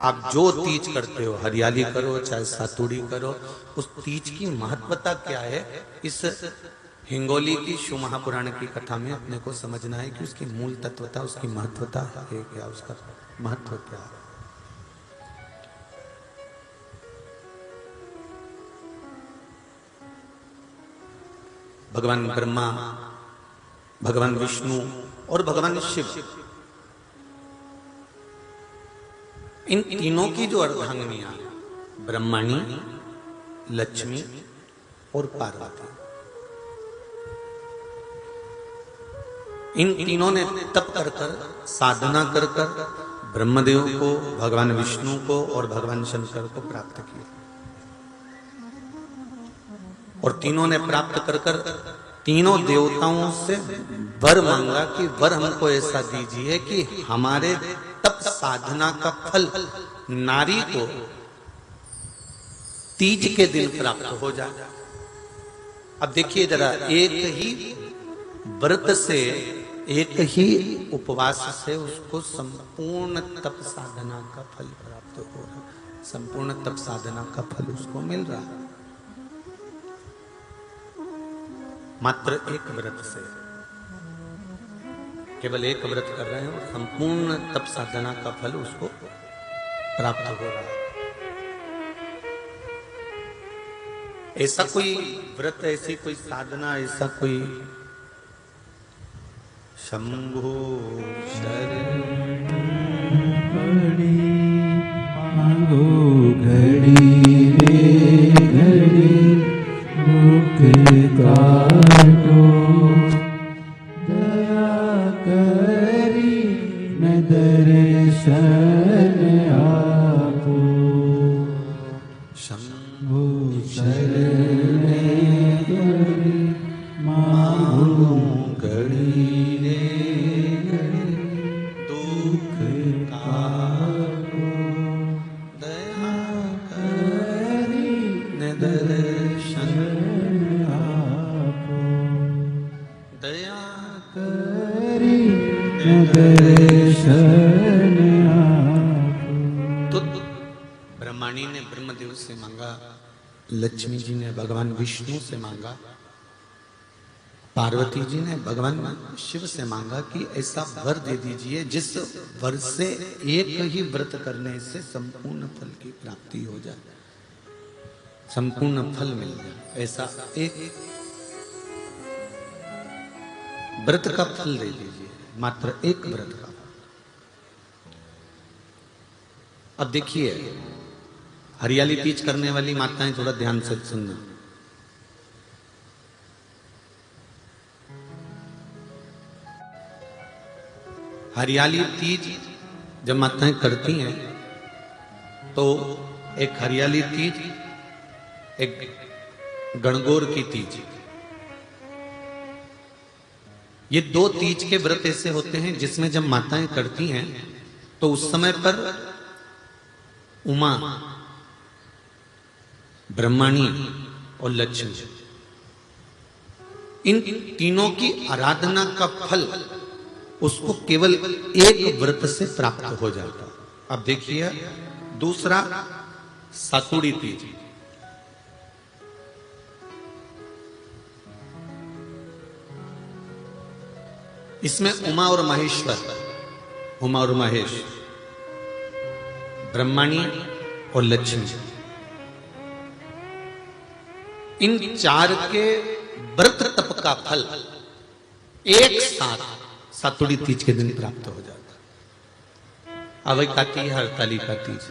आप जो तीज करते हो, हरियाली करो चाहे सातुड़ी करो, उस तीज की महत्वता क्या है, इस हिंगोली की शिव महापुराण की कथा में अपने को समझना है कि उसकी मूल तत्वता, उसकी महत्वता है क्या, उसका महत्व क्या है। भगवान ब्रह्मा, भगवान विष्णु और भगवान शिव, इन तीनों की जो अर्धांगिनियां, ब्रह्मणी, लक्ष्मी और पार्वती, इन तीनों ने तप कर कर, साधना कर कर ब्रह्मदेव को, भगवान विष्णु को और भगवान शंकर को प्राप्त किया। और तीनों ने प्राप्त कर कर तीनों देवताओं से वर मांगा कि वर हमको ऐसा दीजिए कि हमारे तप साधना का फल नारी को तीज के दिन प्राप्त हो जाए। अब देखिए जरा, एक ही व्रत से, एक ही उपवास से उसको संपूर्ण तप साधना का फल प्राप्त हो रहा है, संपूर्ण तप साधना का फल उसको मिल रहा है मात्र एक व्रत से। केवल एक व्रत कर रहे हैं और संपूर्ण तप साधना का फल उसको प्राप्त हो रहा है। ऐसा कोई व्रत, ऐसी कोई साधना, ऐसा कोई शंभु शरण मांगो घड़ी रे घड़ी भूख काटो, दया करी न दर्शन आपो, शंभु शरण घड़ी मांगो घड़ी रे घड़ी दुख काटो, दया करी न दर्शन आपो, दया करी न दर्शन आपो। तो ब्रह्माणी ने ब्रह्मदेव से मांगा, लक्ष्मी जी ने भगवान विष्णु से मांगा, पार्वती जी ने भगवान शिव से मांगा कि ऐसा वर दे दीजिए जिस वर से एक ही व्रत करने से संपूर्ण फल की प्राप्ति हो जाए, संपूर्ण फल मिल जाए। ऐसा एक व्रत का फल दे दीजिए, मात्र एक व्रत का। अब देखिए, हरियाली तीज करने वाली माताएं थोड़ा ध्यान से सुनना। हरियाली तीज जब माताएं करती हैं तो एक हरियाली तीज, एक गणगौर की तीज, ये दो तीज के व्रत ऐसे होते हैं जिसमें जब माताएं करती हैं तो उस समय पर उमा, ब्रह्मणी और लक्ष्मी, इन तीनों की आराधना का फल उसको केवल एक व्रत से प्राप्त हो जाता। अब देखिए दूसरा, सातुड़ी तीज। इसमें उमा और महेश्वर, उमा और महेश, ब्रह्मणी और लक्ष्मी, इन चार के व्रत तप का फल एक साथ सातुड़ी तीज के दिन प्राप्त हो जाता। अब एक आती है हरतालिका तीज।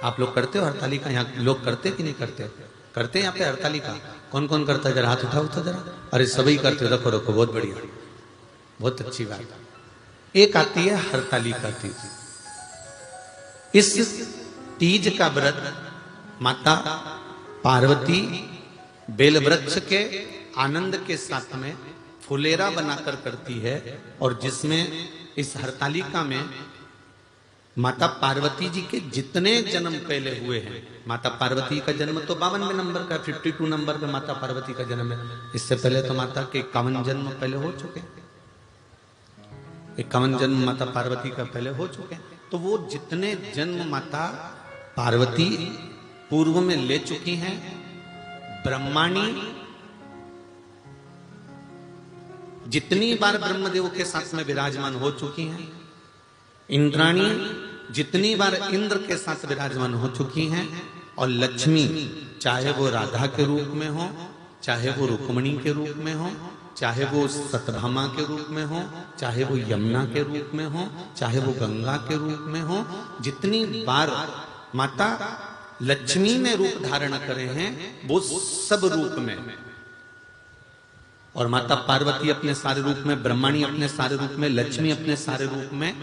आप लोग करते हो हरतालिका? यहाँ लोग करते कि नहीं करते? करते हैं यहाँ पे हरतालिका? कौन कौन करता है? जरा हाथ उठाओ तो जरा। अरे सभी करते हो, रखो रखो, बहुत बढ़िया, बहुत अच्छी बात। एक आती है हरतालिका तीज। इस तीज का व्रत माता पार्वती बेलवृक्ष के आनंद के साथ में फुलेरा बनाकर करती है, और जिसमें इस हरतालिका में माता पार्वती जी के जितने जन्म पहले हुए हैं, माता पार्वती का जन्म तो 52वें नंबर का, 52 नंबर पे माता पार्वती का जन्म है। इससे पहले तो माता के 51 जन्म पहले हो चुके हैं, 51 जन्म माता पार्वती का पहले हो चुके हैं। तो वो जितने जन्म माता पार्वती पूर्व में ले चुकी हैं, ब्रह्माणी जितनी बार ब्रह्मदेव के साथ में विराजमान हो चुकी हैं, इंद्राणी जितनी बार इंद्र के साथ विराजमान हो चुकी हैं, और लक्ष्मी चाहे वो राधा के रूप में हो, चाहे वो रुक्मणी के रूप में हो, चाहे वो सत्यभामा के रूप में हो, चाहे वो यमुना के रूप में हो, चाहे वो गंगा के रूप में हो, जितनी बार माता लक्ष्मी ने रूप धारण करे हैं वो सब रूप में, और माता पार्वती अपने सारे रूप में, ब्रह्माणी अपने सारे रूप में, लक्ष्मी अपने सारे रूप में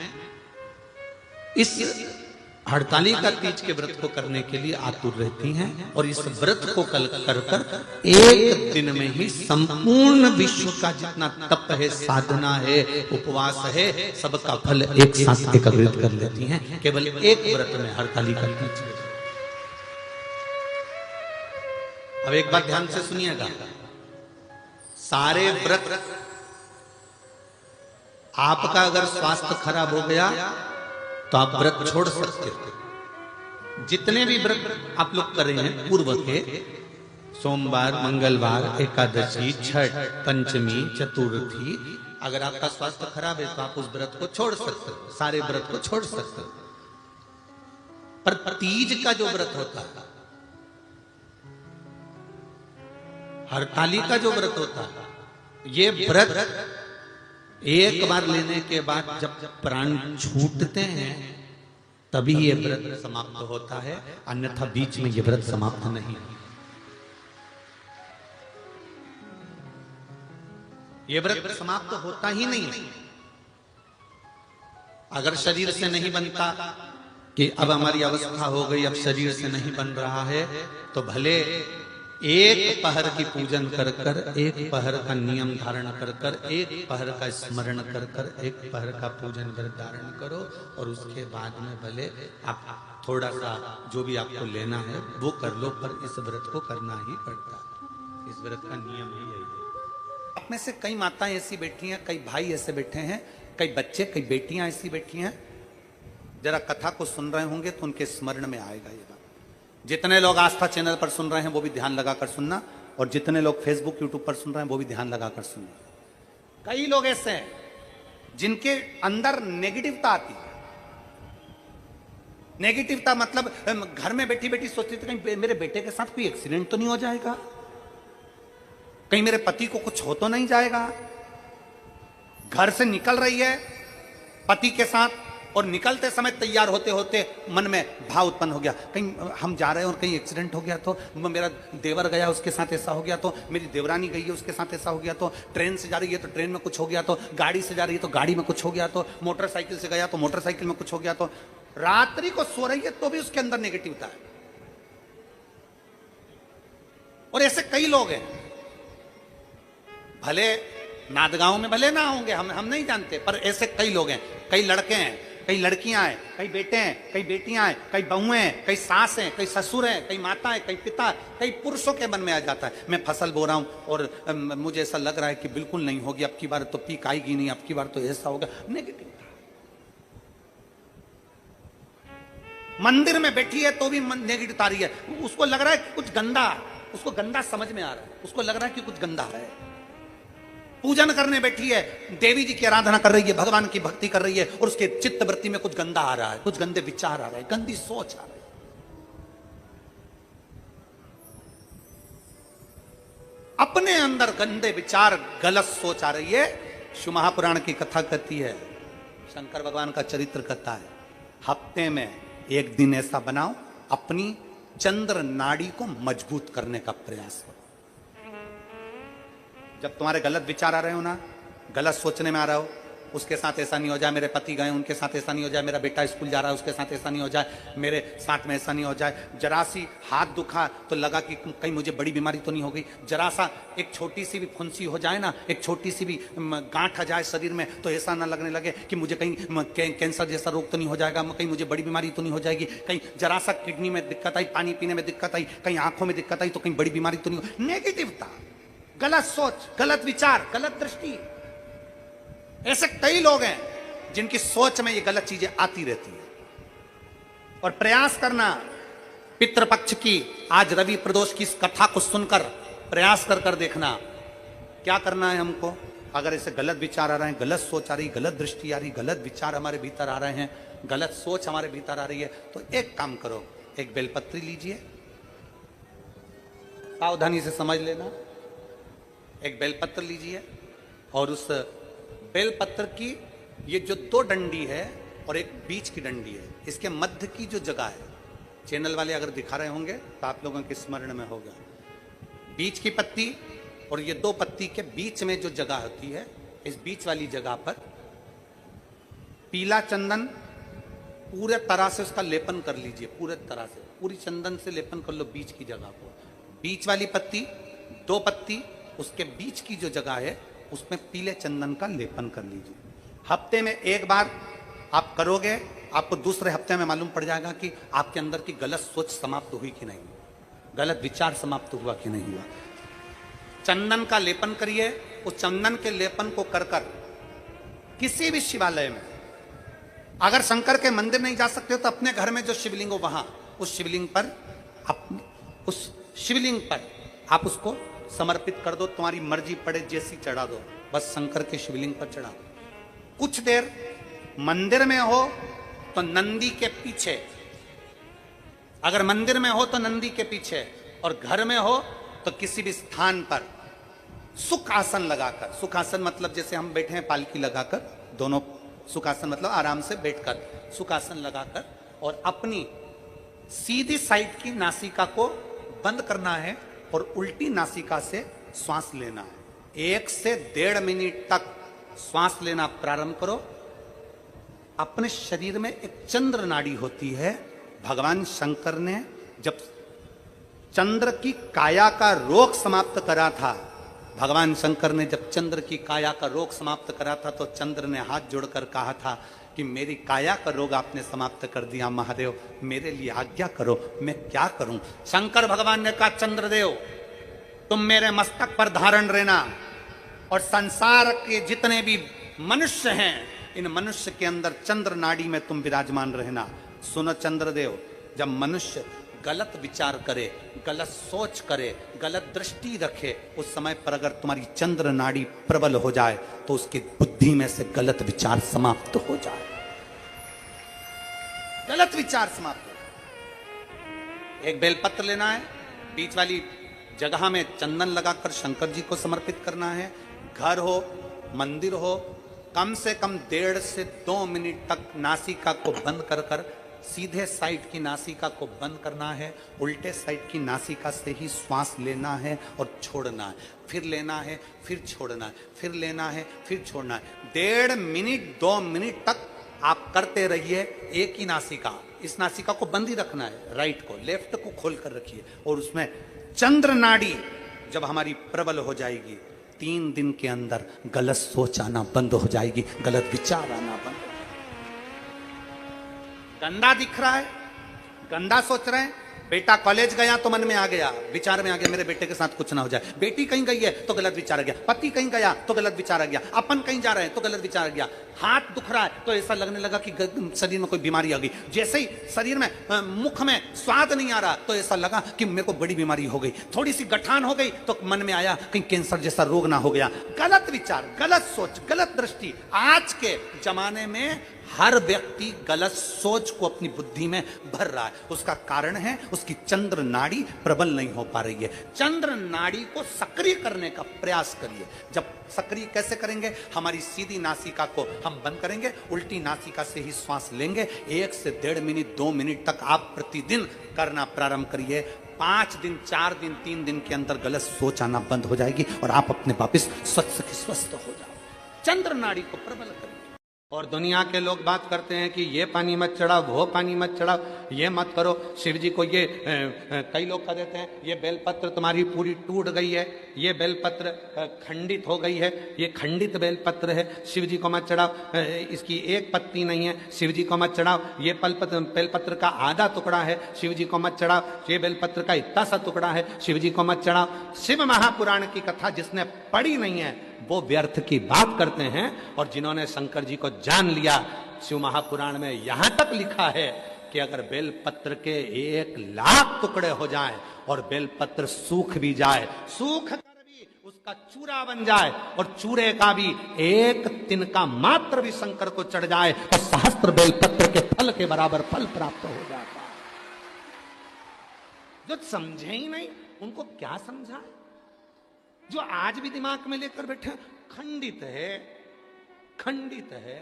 इस हड़तालिका तीज के व्रत को करने के लिए आतुर रहती हैं। और इस व्रत को कल कर एक दिन में ही संपूर्ण विश्व का जितना तप है, साधना है, उपवास है, सबका फल एक साथ एकत्रित कर लेती हैं केवल एक व्रत में, हड़तालिका तीज। अब एक बात ध्यान से सुनिएगा, सारे व्रत आपका अगर स्वास्थ्य खराब हो गया तो आप व्रत छोड़ सकते हो। जितने भी व्रत आप लोग कर रहे हैं पूर्व के, सोमवार, मंगलवार, एकादशी, छठ, पंचमी, चतुर्थी, अगर आपका स्वास्थ्य खराब है तो आप उस व्रत को छोड़ सकते हो, सारे व्रत को छोड़ सकते हो। पर तीज का जो व्रत होता है, हरतालिका जो व्रत होता है, ये व्रत एक बार लेने के बाद जब प्राण छूटते हैं तभी ये व्रत समाप्त होता है, अन्यथा बीच में ये व्रत समाप्त नहीं। ये व्रत समाप्त होता ही नहीं। अगर शरीर से नहीं बनता कि अब हमारी अवस्था हो गई, अब शरीर से नहीं बन रहा है, तो भले एक पहर की पूजन कर कर, एक पहर का नियम धारण कर कर, एक पहर का स्मरण कर कर, एक पहर का पूजन व्रत धारण करो, और उसके बाद में भले आप थोड़ा सा जो भी आपको लेना है वो कर लो, पर इस व्रत को करना ही पड़ता है। इस व्रत का नियम ही यही है। आप में से कई माताएं ऐसी बैठी हैं, कई भाई ऐसे बैठे हैं, कई बच्चे, कई बेटियां ऐसी बैठी हैं, जरा कथा को सुन रहे होंगे तो उनके स्मरण में आएगा ये बात। जितने लोग आस्था चैनल पर सुन रहे हैं वो भी ध्यान लगाकर सुनना, और जितने लोग फेसबुक यूट्यूब पर सुन रहे हैं वो भी ध्यान लगाकर सुनना। कई लोग ऐसे हैं जिनके अंदर नेगेटिवता आती है। नेगेटिवता मतलब घर में बैठी बैठी सोचती थी कहीं मेरे बेटे के साथ कोई एक्सीडेंट तो नहीं हो जाएगा, कहीं मेरे पति को कुछ हो तो नहीं जाएगा। घर से निकल रही है पति के साथ, और निकलते समय तैयार होते होते मन में भाव उत्पन्न हो गया, कहीं हम जा रहे हैं और कहीं एक्सीडेंट हो गया तो, मेरा देवर गया उसके साथ ऐसा हो गया तो, मेरी देवरानी गई है उसके साथ ऐसा हो गया तो, ट्रेन से जा रही है तो ट्रेन में कुछ हो गया तो, गाड़ी से जा रही है तो गाड़ी में कुछ हो गया तो, मोटरसाइकिल से गया तो मोटरसाइकिल में कुछ हो गया तो, रात्रि को सो रही है तो भी उसके अंदर नेगेटिवता है। और ऐसे कई लोग हैं, भले नादगांव में भले ना होंगे, हम नहीं जानते, पर ऐसे कई लोग हैं, कई लड़के हैं, कई लड़कियां हैं, कई बेटे हैं, कई बेटियां हैं, कई बहुएं हैं, कई सास हैं, कई ससुर हैं, कई माता हैं, कई पिता, कई पुरुषों के मन में आ जाता है मैं फसल बो रहा हूं और मुझे ऐसा लग रहा है कि बिल्कुल नहीं होगी, अब की बार तो पीक आएगी नहीं, अब की बार तो ऐसा होगा। नेगेटिव मंदिर में बैठी है तो भी नेगेटिव आ रही है, उसको लग रहा है कि कुछ गंदा, उसको गंदा समझ में आ रहा है, उसको लग रहा है कि कुछ गंदा है। पूजन करने बैठी है, देवी जी की आराधना कर रही है, भगवान की भक्ति कर रही है, और उसके चित्त वृत्ति में कुछ गंदा आ रहा है, कुछ गंदे विचार आ रहे हैं, गंदी सोच आ रही है। अपने अंदर गंदे विचार, गलत सोच आ रही है। शिव महापुराण की कथा कहती है, शंकर भगवान का चरित्र कहता है, हफ्ते में एक दिन ऐसा बनाओ अपनी चंद्र नाड़ी को मजबूत करने का प्रयास करो। जब तुम्हारे गलत विचार आ रहे हो ना, गलत सोचने में आ रहा हो, उसके साथ ऐसा नहीं हो जाए, मेरे पति गए उनके साथ ऐसा नहीं हो जाए, मेरा बेटा स्कूल जा रहा है उसके साथ ऐसा नहीं हो जाए, मेरे साथ में ऐसा नहीं हो जाए, जरा सी हाथ दुखा तो लगा कि कहीं मुझे बड़ी बीमारी तो नहीं हो गई, जरा सा एक छोटी सी भी फुंसी हो जाए ना, एक छोटी सी भी गांठ आ जाए शरीर में तो ऐसा ना लगने लगे कि मुझे कहीं कैंसर जैसा रोग तो नहीं हो जाएगा, कहीं मुझे बड़ी बीमारी तो नहीं हो जाएगी, कहीं जरा सा किडनी में दिक्कत आई, पानी पीने में दिक्कत आई, कहीं आंखों में दिक्कत आई तो कहीं बड़ी बीमारी तो नहीं हो। नेगेटिवता, गलत सोच, गलत विचार, गलत दृष्टि। ऐसे कई लोग हैं जिनकी सोच में ये गलत चीजें आती रहती है। और प्रयास करना पितृपक्ष की आज रवि प्रदोष की इस कथा को सुनकर प्रयास कर देखना क्या करना है हमको। अगर ऐसे गलत विचार आ रहे हैं, गलत सोच आ रही, गलत दृष्टि आ रही, गलत विचार हमारे भीतर आ रहे हैं, गलत सोच हमारे भीतर आ रही है, तो एक काम करो, एक बेलपत्री लीजिए, सावधानी से समझ लेना। एक बेलपत्र लीजिए और उस बेलपत्र की ये जो दो डंडी है और एक बीच की डंडी है, इसके मध्य की जो जगह है, चैनल वाले अगर दिखा रहे होंगे तो आप लोगों के स्मरण में होगा, बीच की पत्ती और ये दो पत्ती के बीच में जो जगह होती है, इस बीच वाली जगह पर पीला चंदन पूरे तरह से उसका लेपन कर लीजिए। पूरे तरह से पूरी चंदन से लेपन कर लो बीच की जगह को। बीच वाली पत्ती, दो पत्ती, उसके बीच की जो जगह है उसमें पीले चंदन का लेपन कर लीजिए। हफ्ते में एक बार आप करोगे, आपको दूसरे हफ्ते में मालूम पड़ जाएगा कि आपके अंदर की गलत सोच समाप्त हुई कि नहीं, गलत विचार समाप्त हुआ कि नहीं हुआ। चंदन का लेपन करिए। उस चंदन के लेपन को कर किसी भी शिवालय में, अगर शंकर के मंदिर नहीं जा सकते हो तो अपने घर में जो शिवलिंग हो वहां उस शिवलिंग पर आप उसको समर्पित कर दो। तुम्हारी मर्जी पड़े जैसी चढ़ा दो, बस शंकर के शिवलिंग पर चढ़ा दो। कुछ देर मंदिर में हो तो नंदी के पीछे, अगर मंदिर में हो तो नंदी के पीछे, और घर में हो तो किसी भी स्थान पर सुख आसन लगाकर, सुख आसन मतलब जैसे हम बैठे हैं पालकी लगाकर, दोनों सुखासन मतलब आराम से बैठकर, सुखासन लगाकर, और अपनी सीधी साइड की नासिका को बंद करना है और उल्टी नासिका से श्वास लेना है। 1 से 1.5 मिनट तक श्वास लेना प्रारंभ करो। अपने शरीर में एक चंद्र नाड़ी होती है। भगवान शंकर ने जब चंद्र की काया का रोग समाप्त करा था, भगवान शंकर ने जब चंद्र की काया का रोग समाप्त करा था तो चंद्र ने हाथ जोड़कर कहा था कि मेरी काया का रोग आपने समाप्त कर दिया महादेव, मेरे लिए आज्ञा करो, मैं क्या करूं। शंकर भगवान ने कहा चंद्रदेव तुम मेरे मस्तक पर धारण रहना और संसार के जितने भी मनुष्य हैं इन मनुष्य के अंदर चंद्र नाड़ी में तुम विराजमान रहना। सुनो चंद्रदेव, जब मनुष्य गलत विचार करे, गलत सोच करे, गलत दृष्टि रखे, उस समय पर अगर तुम्हारी चंद्र नाड़ी प्रबल हो जाए तो उसकी बुद्धि में से गलत विचार समाप्त हो जाए, गलत विचार समाप्त हो जाए। एक बेलपत्र लेना है, बीच वाली जगह में चंदन लगाकर शंकर जी को समर्पित करना है। घर हो, मंदिर हो, कम से कम 1.5 से 2 मिनट तक नासिका को बंद कर सीधे साइड की नासिका को बंद करना है, उल्टे साइड की नासिका से ही श्वास लेना है और छोड़ना है, फिर लेना है, फिर छोड़ना है, फिर लेना है, फिर छोड़ना है। 1.5 मिनट 2 मिनट तक आप करते रहिए। एक ही नासिका, इस नासिका को बंद ही रखना है, राइट को, लेफ्ट को खोल कर रखिए, और उसमें चंद्र नाड़ी जब हमारी प्रबल हो जाएगी 3 दिन के अंदर गलत सोच आना बंद हो जाएगी, गलत विचार आना बंद। गंदा दिख रहा है, गंदा सोच रहे हैं, बेटा कॉलेज गया तो मन में आ गया, विचार में आ गया मेरे बेटे के साथ कुछ ना हो जाए, बेटी कहीं गई है तो गलत विचार आ गया, पति कहीं गया तो गलत विचार आ गया, अपन कहीं जा रहे हैं तो गलत विचार आ गया, हाथ दुख रहा है तो ऐसा लगने लगा कि शरीर में कोई बीमारी आ गई, जैसे ही शरीर में मुख में स्वाद नहीं आ रहा तो ऐसा लगा कि मेरे को बड़ी बीमारी हो गई, थोड़ी सी गठान हो गई तो मन में आया कहीं कैंसर जैसा रोग ना हो गया। गलत विचार, गलत सोच, गलत दृष्टि। आज के जमाने में हर व्यक्ति गलत सोच को अपनी बुद्धि में भर रहा है। उसका कारण है उसकी चंद्र नाड़ी प्रबल नहीं हो पा रही है। चंद्र नाड़ी को सक्रिय करने का प्रयास करिए। जब सक्रिय कैसे करेंगे? हमारी सीधी नासिका को हम बंद करेंगे, उल्टी नासिका से ही श्वास लेंगे। 1 से 1.5 मिनट 2 मिनट तक आप प्रतिदिन करना प्रारंभ करिए। 5 दिन 4 दिन 3 दिन के अंदर गलत सोच आना बंद हो जाएगी और आप अपने वापिस स्वस्थ हो जाओ। चंद्र नाड़ी को प्रबल करिए। और दुनिया के लोग बात करते हैं कि ये पानी मत चढ़ाओ, वो पानी मत चढ़ाओ, ये मत करो। शिव जी को ये कई लोग कह देते हैं ये बेलपत्र तुम्हारी पूरी टूट गई है, ये बेलपत्र खंडित हो गई है, ये खंडित बेलपत्र है, शिव जी को मत चढ़ाओ, इसकी एक पत्ती नहीं है, शिव जी को मत चढ़ाओ, ये बेलपत्र का आधा टुकड़ा है, शिव जी को मत चढ़ाओ, ये बेलपत्र का इतना सा टुकड़ा है, शिव जी को मत चढ़ाओ। शिव महापुराण की कथा जिसने पढ़ी नहीं है वो व्यर्थ की बात करते हैं। और जिन्होंने शंकर जी को जान लिया, शिव महापुराण में यहां तक लिखा है कि अगर बेलपत्र के 1,00,000 टुकड़े हो जाएं और बेलपत्र सूख भी जाए, सूख कर भी उसका चूरा बन जाए और चूरे का भी एक तिनका मात्र भी शंकर को चढ़ जाए तो सहस्त्र बेलपत्र के फल के बराबर फल प्राप्त हो जाता है। जो समझे ही नहीं उनको क्या समझा? जो आज भी दिमाग में लेकर बैठे खंडित है, खंडित है,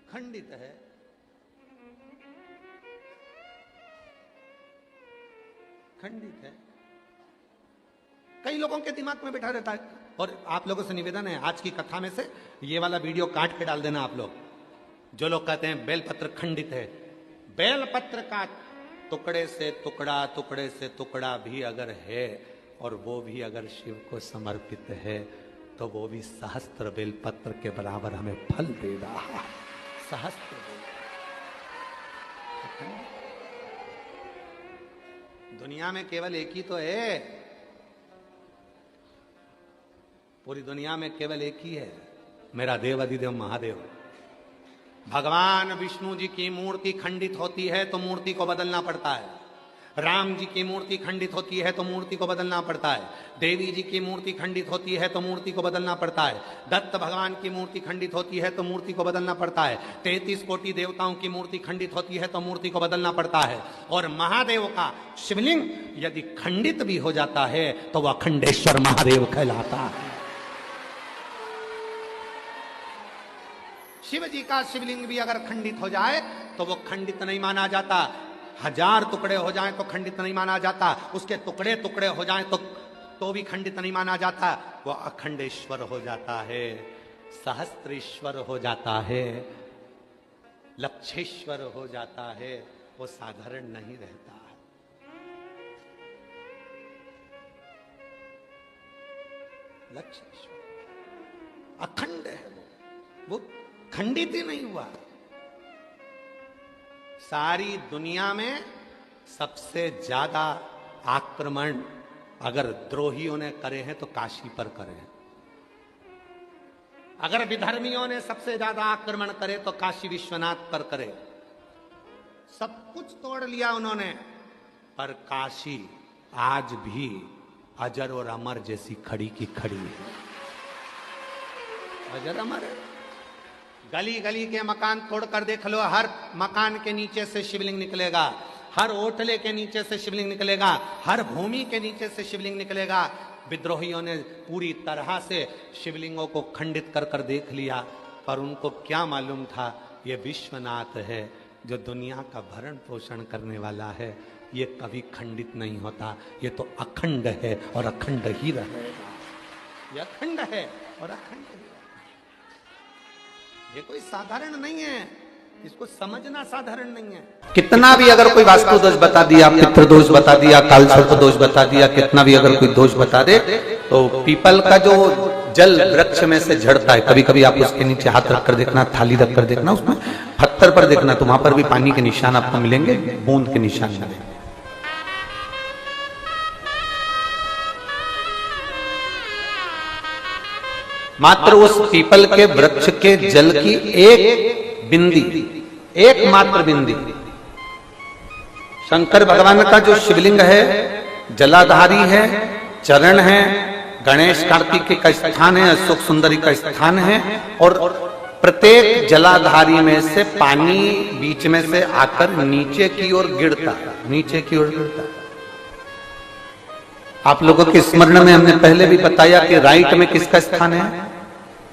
खंडित है। खंडित है। कई लोगों के दिमाग में बैठा रहता है। और आप लोगों से निवेदन है, आज की कथा में से ये वाला वीडियो काट के डाल देना आप लोग। जो लोग कहते हैं बेलपत्र खंडित है, बेलपत्र का टुकड़े से टुकड़ा, टुकड़े से टुकड़ा भी अगर है और वो भी अगर शिव को समर्पित है तो वो भी सहस्त्र बेलपत्र के बराबर हमें फल दे रहा है। सहस्त्र दुनिया में केवल एक ही तो है, पूरी दुनिया में केवल एक ही है, मेरा देव अधिदेव महादेव। भगवान विष्णु जी की मूर्ति खंडित होती है तो मूर्ति को बदलना पड़ता है। राम जी की मूर्ति खंडित होती है तो मूर्ति को बदलना पड़ता है। देवी जी की मूर्ति खंडित होती है तो मूर्ति को बदलना पड़ता है। दत्त भगवान की मूर्ति खंडित होती है तो मूर्ति को बदलना पड़ता है। 33 कोटि देवताओं की मूर्ति खंडित होती है तो मूर्ति को बदलना पड़ता है। और महादेव का शिवलिंग यदि खंडित भी हो जाता है तो वह अखंडेश्वर महादेव कहलाता है। शिव जी का शिवलिंग भी अगर खंडित हो जाए तो वो खंडित नहीं माना जाता। 1000 टुकड़े हो जाएं तो खंडित नहीं माना जाता। उसके टुकड़े टुकड़े हो जाएं तो भी खंडित नहीं माना जाता। वो अखंडेश्वर हो जाता है, सहस्त्रेश्वर हो जाता है, लक्षेश्वर हो जाता है। वो साधारण नहीं रहता है। लक्षेश्वर अखंड है, वो खंडित ही नहीं हुआ। सारी दुनिया में सबसे ज्यादा आक्रमण अगर द्रोहियों ने करे हैं तो काशी पर करे हैं। अगर विधर्मियों ने सबसे ज्यादा आक्रमण करे तो काशी विश्वनाथ पर करे। सब कुछ तोड़ लिया उन्होंने, पर काशी आज भी अजर और अमर जैसी खड़ी की खड़ी है। अजर अमर है। गली गली के मकान तोड़कर देख लो, हर मकान के नीचे से शिवलिंग निकलेगा, हर ओटले के नीचे से शिवलिंग निकलेगा, हर भूमि के नीचे से शिवलिंग निकलेगा। विद्रोहियों ने पूरी तरह से शिवलिंगों को खंडित कर कर देख लिया, पर उनको क्या मालूम था ये विश्वनाथ है जो दुनिया का भरण पोषण करने वाला है। ये कभी खंडित नहीं होता, ये तो अखंड है और अखंड ही रहेगा। ये अखंड है और अखंड ही रहेगा। ये कोई साधारण नहीं है, इसको समझना साधारण नहीं है। कितना भी अगर कोई वास्तु दोष बता दिया, पितृ दोष बता दिया, कालसर्प दोष बता दिया, कितना भी अगर कोई दोष बता दे तो पीपल का जो जल वृक्ष में से झड़ता है, कभी कभी आप उसके नीचे हाथ रखकर देखना, थाली रखकर देखना, उसमें पत्थर पर देखना तो वहां पर भी पानी के निशान आपको मिलेंगे, बूंद के निशान मिलेंगे। मात्र उस पीपल के वृक्ष के जल की एक बिंदी, एकमात्र बिंदी, शंकर भगवान का जो शिवलिंग है जलाधारी है, चरण है, गणेश कार्तिक का स्थान है, अशोक सुंदरी का स्थान है, और प्रत्येक जलाधारी में से पानी बीच में से आकर नीचे की ओर गिरता, नीचे की ओर गिरता। आप लोगों के स्मरण में हमने पहले भी बताया कि राइट में किसका स्थान है?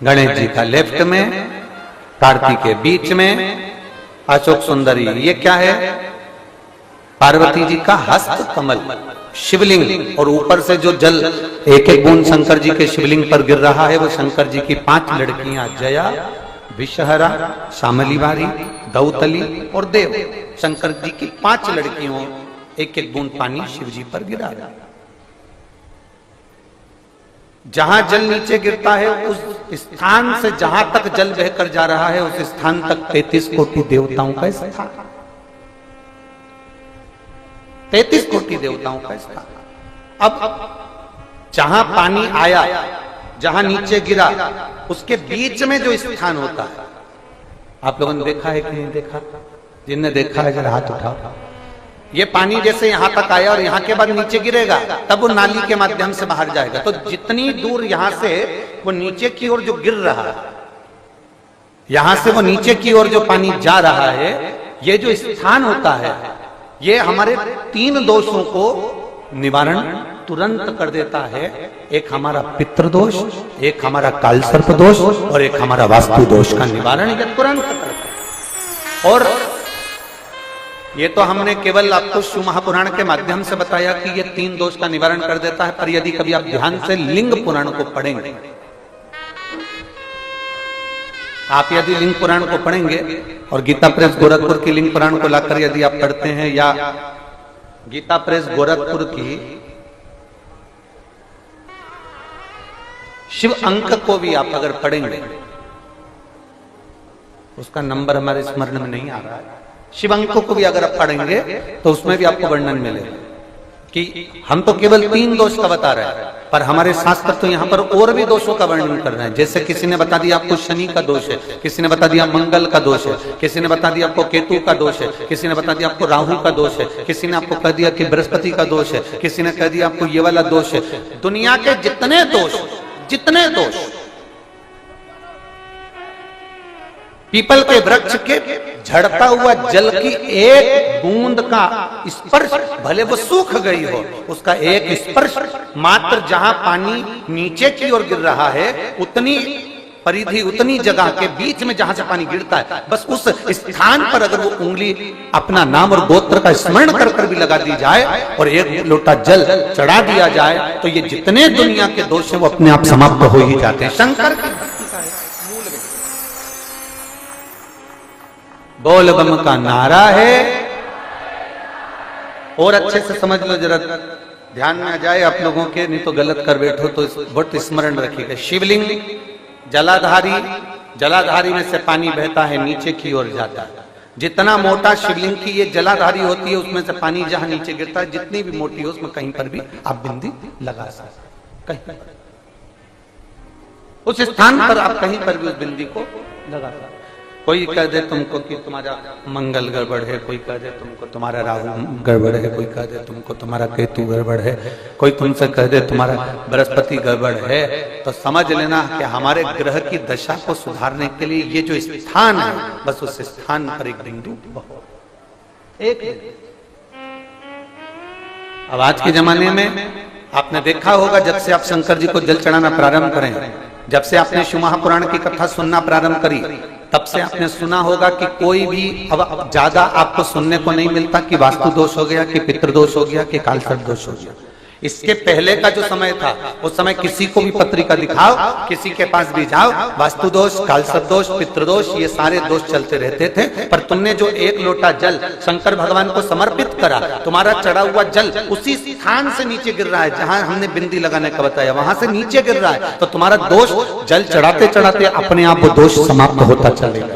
गणेश जी का, लेफ्ट में कार्तिक के, बीच में अशोक सुंदरी। ये क्या है? पार्वती जी का हस्त कमल शिवलिंग, और ऊपर से जो जल एक एक बूंद शंकर जी के शिवलिंग पर गिर रहा है वो शंकर जी की 5 लड़कियां, जया, विषहरा, शामलीवारी, दौतली और देव। शंकर जी की 5 लड़कियों, एक एक बूंद पानी शिव जी पर गिरा रहा है। जहां जल नीचे गिरता है उस स्थान से जहां तक जल बहकर जा रहा है उस स्थान तक 33 कोटि देवताओं का स्थान, 33 कोटि देवताओं का स्थान। अब जहां पानी आया, जहां नीचे गिरा, उसके बीच में जो स्थान होता है आप लोगों ने देखा है कि नहीं देखा? जिनने देखा है जरा हाथ उठाओ। ये पानी जैसे यहां तक आया और यहां के बाद नीचे गिरेगा, तब वो नाली के माध्यम से बाहर जाएगा। तो जितनी दूर यहां से वो नीचे की ओर जो गिर रहा है, यहां से वो नीचे की ओर जो पानी जा रहा है, ये जो स्थान होता है, ये हमारे 3 दोषों को निवारण तुरंत कर देता है। एक हमारा पितृदोष, एक हमारा कालसर्प दोष और एक हमारा वास्तु दोष का निवारण ये तुरंत करता है। और ये तो हमने केवल आपको शिव महापुराण के माध्यम से बताया कि ये 3 दोष का निवारण कर देता है। पर यदि कभी आप ध्यान से लिंग पुराण को पढ़ेंगे, आप यदि लिंग पुराण को पढ़ेंगे और गीता प्रेस गोरखपुर की लिंग पुराण को लाकर यदि आप पढ़ते हैं, या गीता प्रेस गोरखपुर की शिव अंक को भी आप अगर पढ़ेंगे, उसका नंबर हमारे स्मरण में नहीं आ रहा है, शिव अंक को भी अगर आप पढ़ेंगे तो उसमें भी आपको वर्णन मिलेगा कि हम तो केवल 3 दोष का बता रहे हैं, पर हमारे शास्त्र तो यहाँ पर और भी दोषों का वर्णन कर रहे हैं। जैसे किसी ने बता दिया आपको शनि का दोष है, किसी ने बता दिया मंगल का दोष है, किसी ने बता दिया आपको केतु का दोष है, किसी ने बता दिया आपको राहु का दोष है, किसी ने आपको कह दिया कि बृहस्पति का दोष है, किसी ने कह दिया आपको ये वाला दोष है। दुनिया के जितने दोष, पीपल के वृक्ष के झड़ता हुआ जल की एक बूंद का स्पर्श, भले वो सूख गई हो, उसका एक स्पर्श मात्र जहां पानी नीचे की ओर गिर रहा है, उतनी परिधि, उतनी जगह के बीच में जहां से पानी गिरता है, बस उस स्थान पर अगर वो उंगली अपना नाम और गोत्र का स्मरण कर कर भी लगा दी जाए और एक लोटा जल चढ़ा दिया जाए, तो ये जितने दुनिया के दोष हैं वो अपने आप समाप्त हो ही जाते हैं। शंकर की बोल बम का नारा है। और अच्छे से समझ लो, जरा ध्यान में आ जाए आप लोगों के, नहीं तो गलत कर बैठो तो बहुत स्मरण रखिएगा। शिवलिंग जलाधारी, जलाधारी में से पानी बहता है, नीचे की ओर जाता है। जितना मोटा शिवलिंग की ये जलाधारी होती है, उसमें से पानी जहां नीचे गिरता है, जितनी भी मोटी हो, उसमें कहीं पर भी आप बिंदी लगा सकते, कहीं पर उस स्थान पर आप कहीं पर भी उस बिंदी को लगा सकते। कोई कह दे तुमको कि तुम्हारा मंगल गड़बड़ है, कोई कह दे तुमको तुम्हारा राहु गड़बड़ है, कोई कह दे तुमको तुम्हारा केतु गड़बड़ है, कोई तुमसे कह दे तुम्हारा बृहस्पति गड़बड़ है, तो समझ लेना कि हमारे ग्रह की दशा को सुधारने के लिए ये जो स्थान है, बस उस स्थान पर एक बिंदु, एक। अब आज के जमाने में आपने देखा होगा, जब से आप शंकर जी को जल चढ़ाना प्रारंभ करें, जब से आपने शिव महापुराण की कथा सुनना प्रारंभ करी, तब से आपने सुना होगा कि कोई भी अब ज्यादा आपको सुनने को नहीं मिलता कि वास्तु दोष हो गया, कि पितृदोष हो गया, कि कालसर्प दोष हो गया। इसके पहले का जो समय था, उस समय किसी को भी पत्रिका दिखाओ, किसी के पास भी जाओ, वास्तु दोष, कालसर्प दोष, पितृदोष, ये सारे दोष चलते रहते थे। पर तुमने जो एक लोटा जल शंकर भगवान को समर्पित करा, तुम्हारा चढ़ा हुआ जल उसी स्थान से नीचे गिर रहा है जहां हमने बिंदी लगाने का बताया, वहां से नीचे गिर रहा है, तो तुम्हारा दोष जल चढ़ाते चढ़ाते अपने आप वो दोष समाप्त होता चलेगा।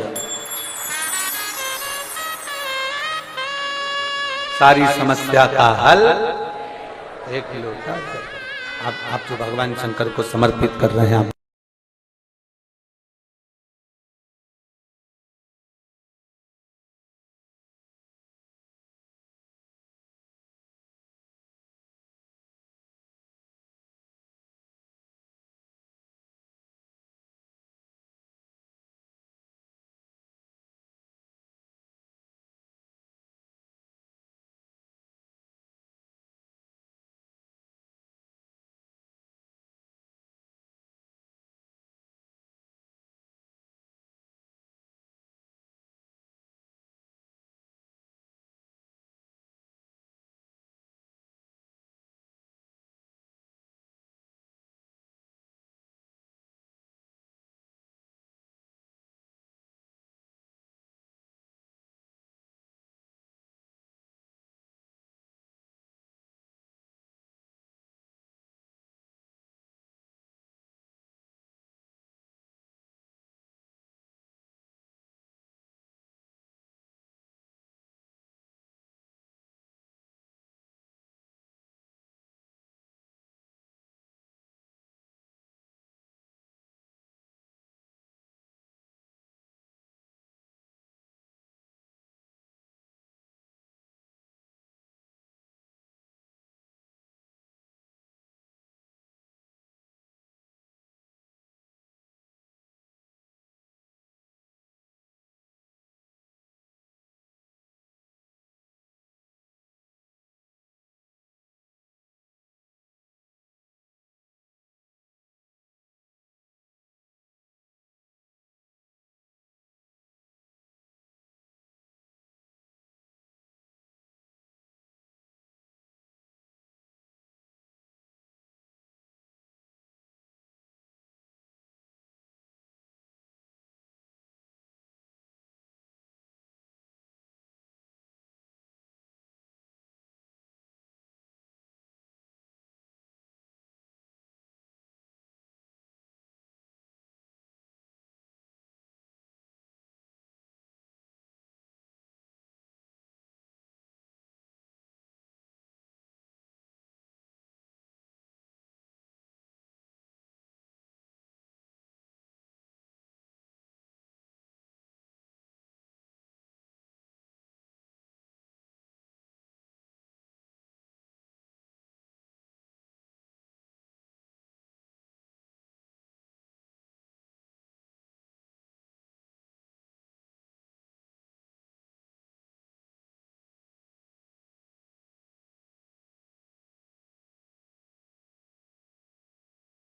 सारी समस्या का हल एक लोटा। आप जो भगवान शंकर को समर्पित कर रहे हैं, आप